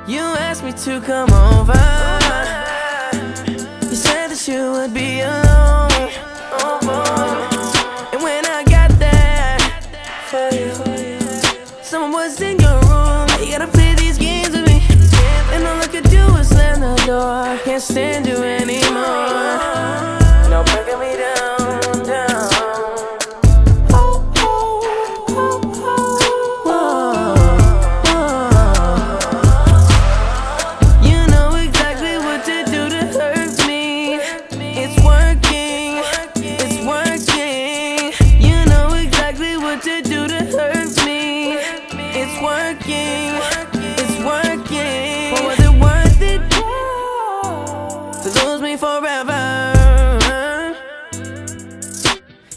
You asked me to come over. You said that you would be alone. And when I got there for you, someone was in your room. You gotta play these games with me, and all I could do was slam the door. Can't stand you anymore. No breaking me down, down. It's working. But was it worth it to lose me forever?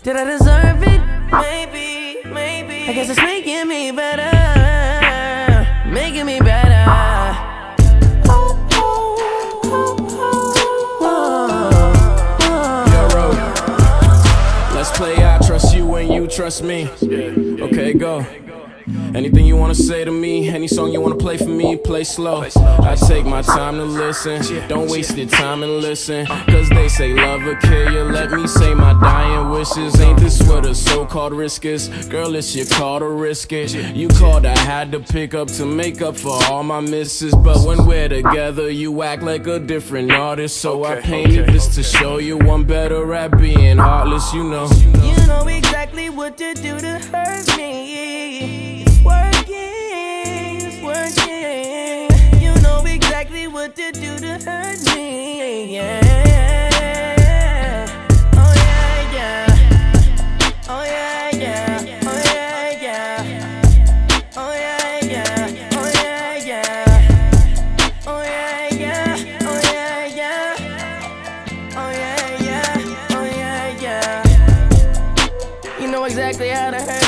Did I deserve it? Maybe, maybe. I guess it's making me better, making me better. Yo, let's play I trust you and you trust me. Okay, go. Anything you wanna say to me, any song you wanna play for me, play slow. I take my time to listen, don't waste your time and listen. Cause they say love will kill you, let me say my dying wishes. Ain't this what a so-called risk is? Girl, it's your call to risk it. You called, I had to pick up to make up for all my misses. But when we're together, you act like a different artist. So I painted this to show you I'm better at being heartless, you know. You know exactly what to do to hurt me. It's working, it's working. You know exactly what to do to hurt me. Yeah. Oh yeah, yeah. Oh yeah, yeah. Oh yeah, yeah. Oh yeah, yeah. Oh yeah, yeah. Oh yeah, yeah. Oh yeah, yeah. Oh yeah, yeah. Oh yeah, yeah. You know exactly how to hurt